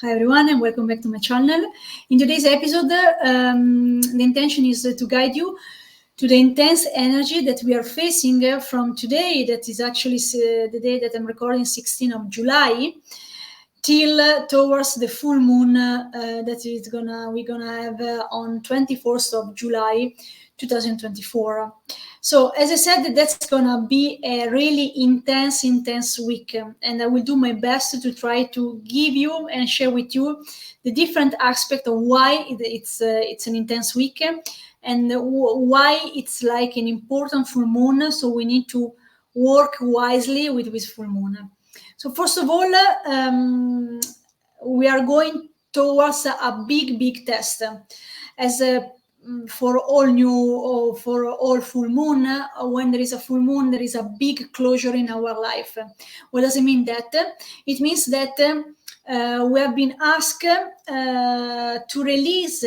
Hi everyone and welcome back to my channel. In today's episode, the intention is to guide you to the intense energy that we are facing from today, that is actually the day that I'm recording, 16th of July, till towards the full moon that we're gonna have on 24th of July 2024. So as I said, that's gonna be a really intense week, and I will do my best to try to give you and share with you the different aspects of why it's an intense week and why it's like an important full moon. So we need to work wisely with this full moon. So first of all, we are going towards a big test. As for all full moon, when there is a full moon, there is a big closure in our life. What does it mean? That it means that we have been asked to release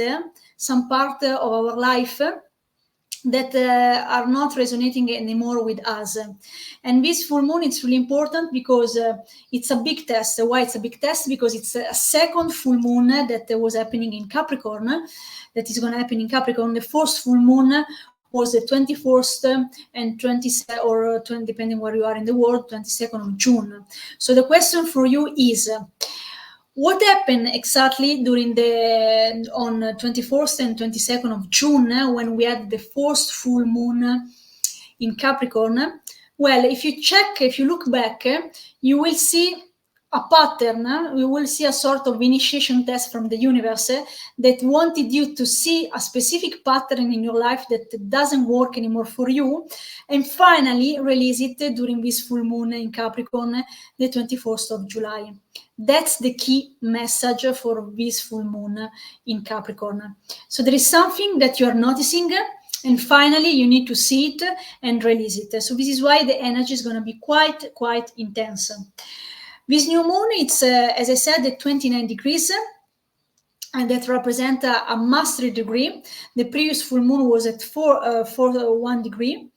some part of our life that are not resonating anymore with us. And this full moon, it's really important because it's a big test. Why it's a big test? Because it's a second full moon that was happening in Capricorn, that is going to happen in Capricorn. The first full moon was the 21st and 22nd, or 20, depending where you are in the world, 22nd of June. So the question for you is, what happened exactly on 21st and 22nd of June when we had the first full moon in Capricorn? Well, if you look back, you will see a pattern. You will see a sort of initiation test from the universe that wanted you to see a specific pattern in your life that doesn't work anymore for you, and finally release it during this full moon in Capricorn, the 21st of July. That's the key message for this full moon in Capricorn. So there is something that you are noticing, and finally you need to see it and release it. So this is why the energy is going to be quite intense. This new moon, it's, as I said, at 29 degrees, and that represents a mastery degree. The previous full moon was at 1 degree.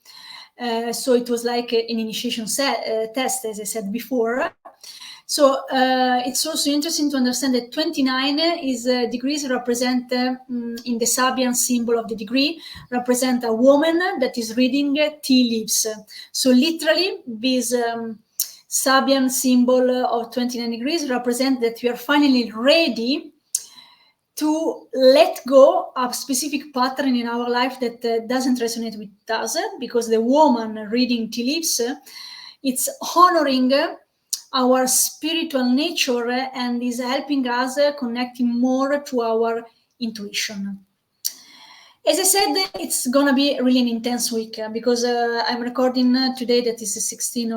So it was like an initiation test, as I said before. So it's also interesting to understand that 29 degrees represent, in the Sabian symbol of the degree, represent a woman that is reading tea leaves. So literally, this Sabian symbol of 29 degrees represent that we are finally ready to let go of specific pattern in our life that doesn't resonate with us, because the woman reading tea leaves, it's honoring our spiritual nature and is helping us connecting more to our intuition. As I said, it's gonna be really an intense week because I'm recording today, that is the 16th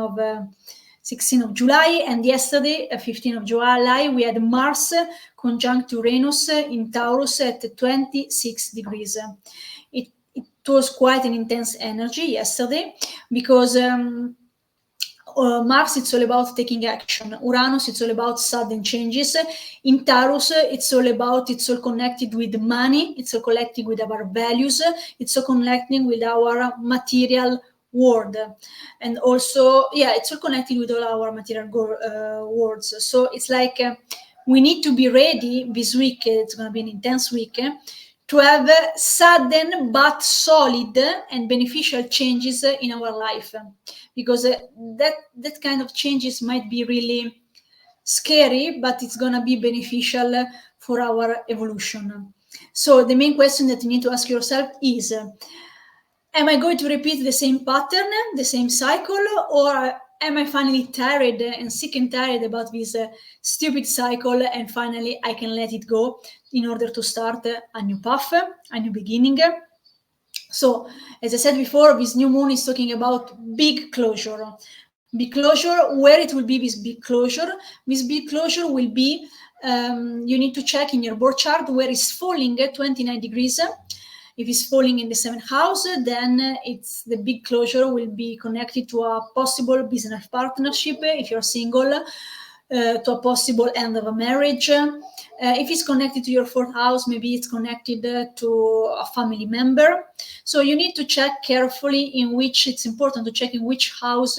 of July, and yesterday, 15th of July, we had Mars conjunct Uranus in Taurus at 26 degrees. It was quite an intense energy yesterday because Mars, it's all about taking action. Uranus, it's all about sudden changes. In Taurus, it's all connected with money. It's all connected with our values. It's all connecting with our material world. And also, it's all connected with all our material worlds. So it's like we need to be ready this week. It's going to be an intense week to have sudden but solid and beneficial changes in our life, because that kind of changes might be really scary, but it's going to be beneficial for our evolution. So the main question that you need to ask yourself is, am I going to repeat the same pattern, the same cycle, or am I finally tired and sick and tired about this stupid cycle, and finally I can let it go in order to start a new path, a new beginning? So, as I said before, this new moon is talking about big closure. Big closure, where it will be this big closure? This big closure will be, you need to check in your birth chart where it's falling at 29 degrees. If it's falling in the 7th house, then it's the big closure will be connected to a possible business partnership if you're single, to a possible end of a marriage. If it's connected to your 4th house, maybe it's connected to a family member. So you need to check carefully it's important to check in which house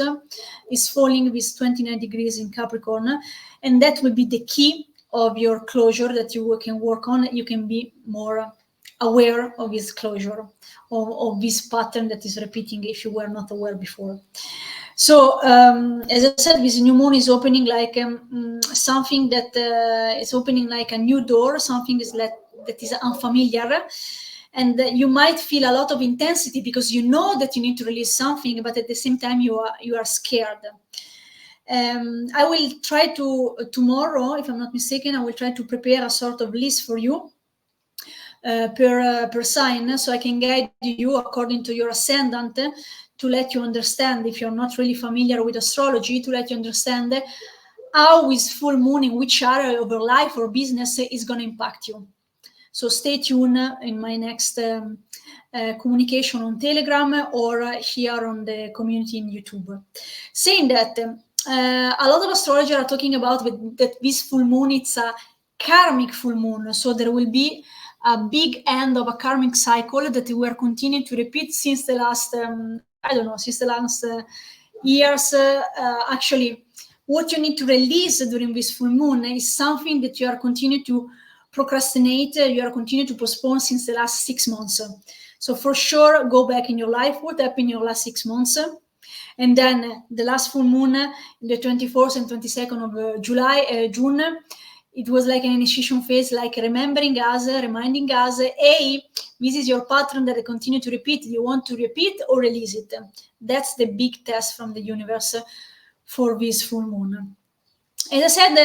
is falling with 29 degrees in Capricorn. And that will be the key of your closure that you can work on, you can be more aware of this closure, of this pattern that is repeating if you were not aware before. So, as I said, this new moon is opening like something that is opening like a new door, something that is unfamiliar. And you might feel a lot of intensity because you know that you need to release something, but at the same time you are scared. I will try to, tomorrow, if I'm not mistaken, I will try to prepare a sort of list for you per sign, so I can guide you according to your ascendant, to let you understand, if you're not really familiar with astrology, to let you understand how is full moon in which area of your life or business is going to impact you. So stay tuned in my next communication on Telegram or here on the community in YouTube. Saying that, a lot of astrologers are talking about that this full moon, it's a karmic full moon. So there will be a big end of a karmic cycle that we are continuing to repeat since the last, years. Actually, what you need to release during this full moon is something that you are continuing to procrastinate, you are continuing to postpone since the last 6 months. So for sure, go back in your life, what happened in your last 6 months. And then the last full moon, the 24th and 22nd of June, it was like an initiation phase, like remembering us, reminding us, hey, this is your pattern that I continue to repeat. Do you want to repeat or release it? That's the big test from the universe for this full moon. As I said,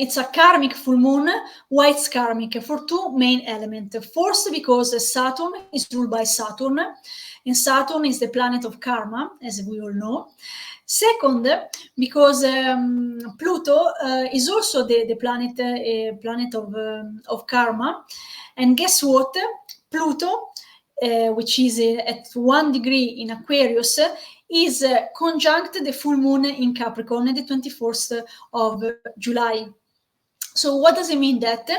it's a karmic full moon. Why it's karmic? For two main elements. First, because Saturn is ruled by Saturn, and Saturn is the planet of karma, as we all know. Second, because Pluto is also the planet of karma. And guess what? Pluto, which is at 1 degree in Aquarius, is conjunct the full moon in Capricorn at the 24th of July. So what does it mean? That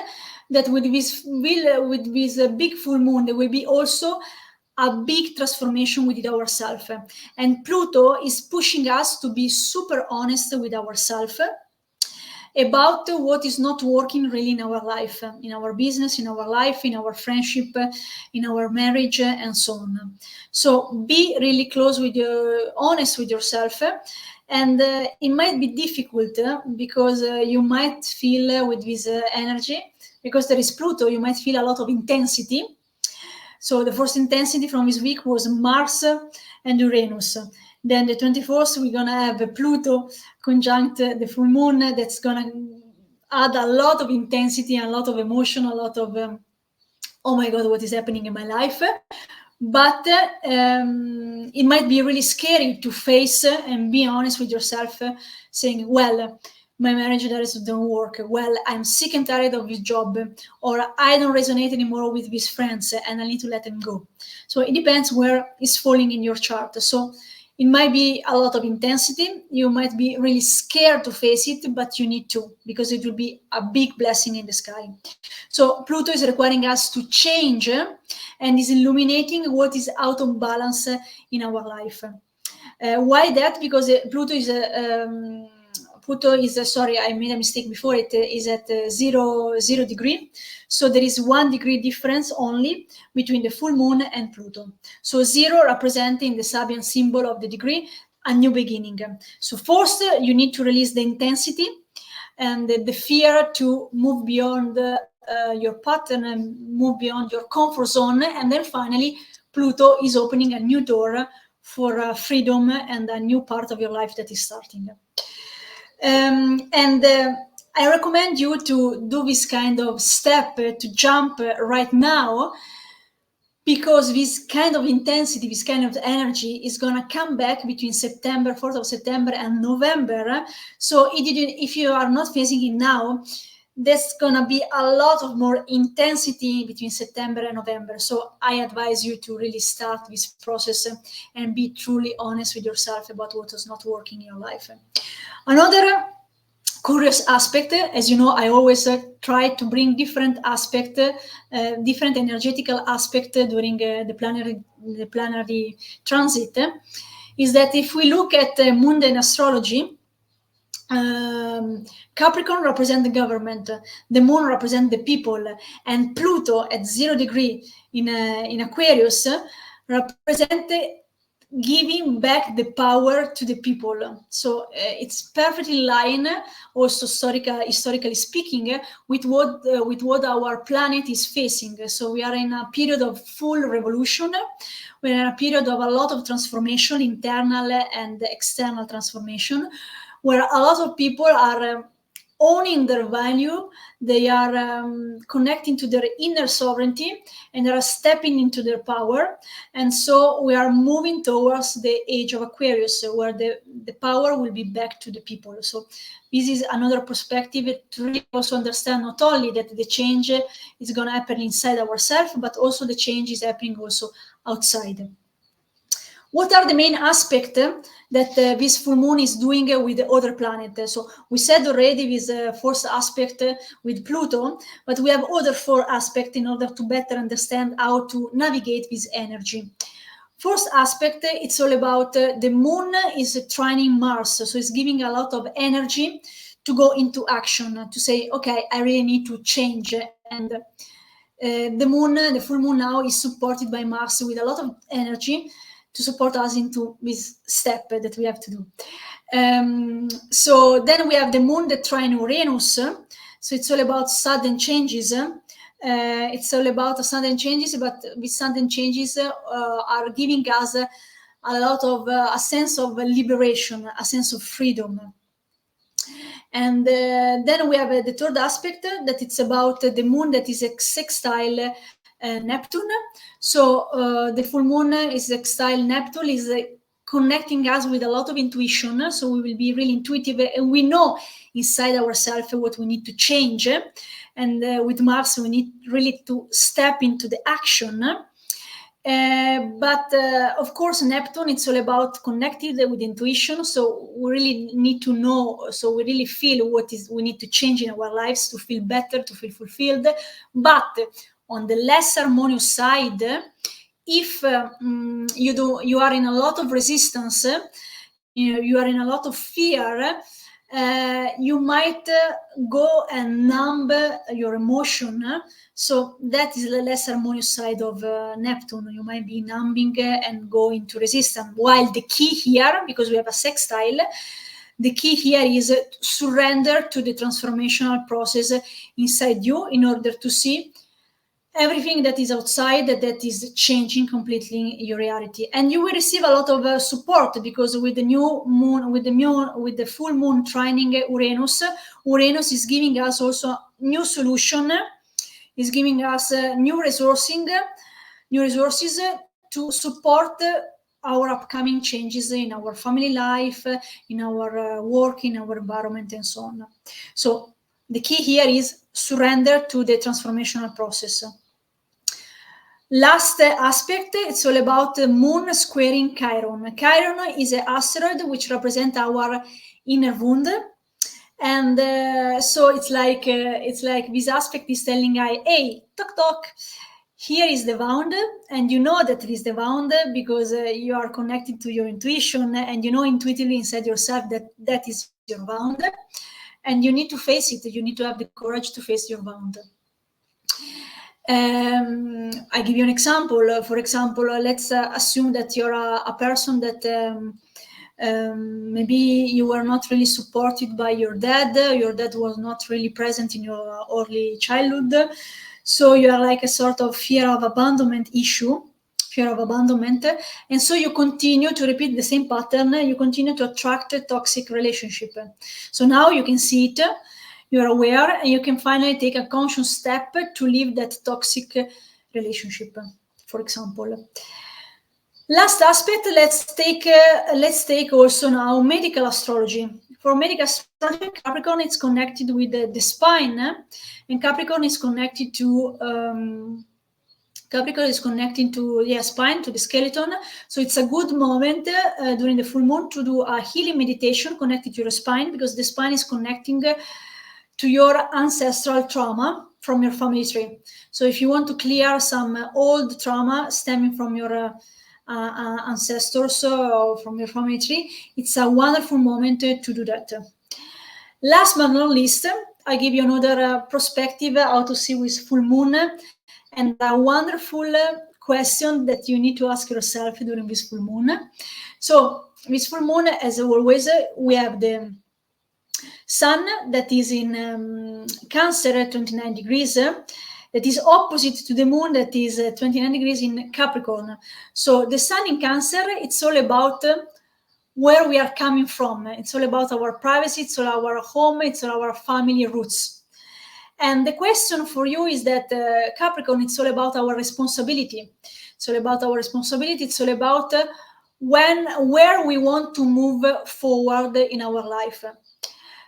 with this big full moon, there will be also a big transformation within ourselves. And Pluto is pushing us to be super honest with ourselves about what is not working really in our life, in our business, in our life, in our friendship, in our marriage, and so on. So be really close honest with yourself. And it might be difficult because you might feel with this energy, because there is Pluto, you might feel a lot of intensity. So the first intensity from this week was Mars and Uranus. Then the 24th, we're going to have Pluto conjunct the full moon. That's going to add a lot of intensity, a lot of emotion, a lot of, oh my God, what is happening in my life? But it might be really scary to face and be honest with yourself, saying, well, my marriage doesn't work. Well, I'm sick and tired of this job, or I don't resonate anymore with these friends and I need to let them go. So it depends where it's falling in your chart. So it might be a lot of intensity. You might be really scared to face it, but you need to, because it will be a big blessing in the sky. So Pluto is requiring us to change and is illuminating what is out of balance in our life. Why that? Because Pluto is, sorry, I made a mistake before, it is at 0 degree. So there is 1 degree difference only between the full moon and Pluto. So 0 representing the Sabian symbol of the degree, a new beginning. So first, you need to release the intensity and the fear to move beyond your pattern and move beyond your comfort zone. And then finally, Pluto is opening a new door for freedom and a new part of your life that is starting. I recommend you to do this kind of step, to jump right now, because this kind of intensity, this kind of energy is going to come back between 4th of September and November. So if you are not facing it now, there's going to be a lot of more intensity between September and November. So I advise you to really start this process and be truly honest with yourself about what is not working in your life. Another curious aspect, as you know, I always try to bring different aspect, different energetical aspect during the planetary transit, is that if we look at mundane astrology, Capricorn represents the government, the moon represents the people, and Pluto at 0 degree in Aquarius represent giving back the power to the people. So it's perfectly in line, also historically speaking, with what our planet is facing. So we are in a period of full revolution. We're in a period of a lot of transformation, internal and external transformation, where a lot of people are owning their value, they are connecting to their inner sovereignty, and they are stepping into their power. And so we are moving towards the age of Aquarius, where the power will be back to the people. So this is another perspective to really also understand not only that the change is going to happen inside ourselves, but also the change is happening also outside. What are the main aspects that this full moon is doing with the other planet? So we said already this first aspect with Pluto, but we have other 4 aspects in order to better understand how to navigate this energy. First aspect, it's all about the moon is trining Mars, so it's giving a lot of energy to go into action, to say, okay, I really need to change. And the moon, the full moon now is supported by Mars with a lot of energy to support us into this step that we have to do. So then we have the moon that trine Uranus. So it's all about sudden changes. It's all about sudden changes, but these sudden changes are giving us a lot of a sense of liberation, a sense of freedom. And then we have the third aspect that it's about the moon that is sextile Neptune. So the full moon is sextile Neptune, is connecting us with a lot of intuition. So we will be really intuitive, and we know inside ourselves what we need to change. And with Mars, we need really to step into the action. But of course, Neptune, it's all about connected with intuition. So we really need to know, so we really feel what is we need to change in our lives to feel better, to feel fulfilled. But on the less harmonious side, if you are in a lot of resistance, you are in a lot of fear, you might go and numb your emotion. So that is the less harmonious side of Neptune. You might be numbing and go into resistance. While the key here, because we have a sextile, the key here is surrender to the transformational process inside you in order to see everything that is outside that is changing completely your reality. And you will receive a lot of support, because with the new moon, with the full moon trining Uranus is giving us also new solution, is giving us new resources to support our upcoming changes in our family life, in our work, in our environment, and so on. So the key here is surrender to the transformational process. Last aspect, it's all about the moon squaring Chiron. Chiron is an asteroid which represents our inner wound. And so it's like this aspect is telling I, hey, talk, here is the wound, and you know that it is the wound because you are connected to your intuition, and you know intuitively inside yourself that is your wound, and you need to face it. You need to have the courage to face your wound. I give you an example. For example, let's assume that you're a person that maybe you were not really supported by your dad. Your dad was not really present in your early childhood. So you are like a sort of fear of abandonment issue, and so you continue to repeat the same pattern. You continue to attract a toxic relationship. So now you can see it, you're aware, and you can finally take a conscious step to leave that toxic relationship, for example. Last aspect, let's take also now medical astrology. For medical astrology, Capricorn is connected with the spine, and Capricorn is connected to spine, to the skeleton. So it's a good moment during the full moon to do a healing meditation connected to your spine, because the spine is connecting to your ancestral trauma from your family tree. So if you want to clear some old trauma stemming from your ancestors or from your family tree, it's a wonderful moment to do that. Last but not least, I give you another perspective how to see with full moon, and a wonderful question that you need to ask yourself during this full moon. So this full moon, as always, we have the Sun that is in Cancer at 29 degrees, that is opposite to the moon that is 29 degrees in Capricorn. So the Sun in Cancer, it's all about where we are coming from. It's all about our privacy, it's all our home, it's all our family roots. And the question for you is that Capricorn, it's all about our responsibility. It's all about our responsibility. It's all about where we want to move forward in our life.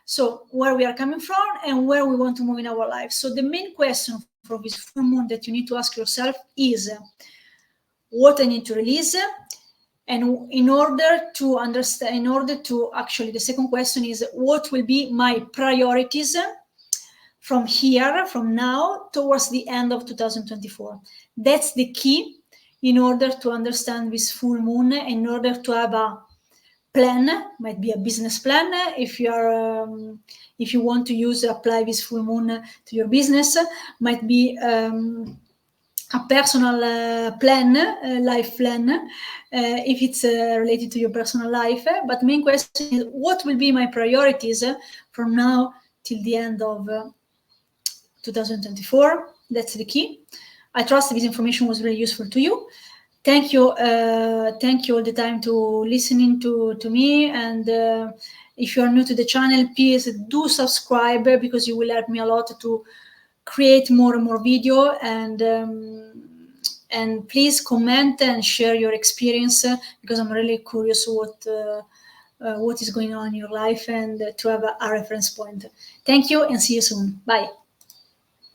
So where we are coming from and where we want to move in our life. So the main question for this full moon that you need to ask yourself is what I need to release. And in order to understand, the second question is what will be my priorities from here, from now, towards the end of 2024. That's the key in order to understand this full moon, in order to have a plan, might be a business plan, if you want to apply this full moon to your business, might be a personal plan, life plan, if it's related to your personal life. But the main question is what will be my priorities from now till the end of 2024. That's the key. I trust this information was really useful to you. Thank you all the time to listening to me. And if you are new to the channel, please do subscribe, because you will help me a lot to create more and more video. And please comment and share your experience, because I'm really curious what is going on in your life, and to have a reference point. Thank you, and see you soon. Bye.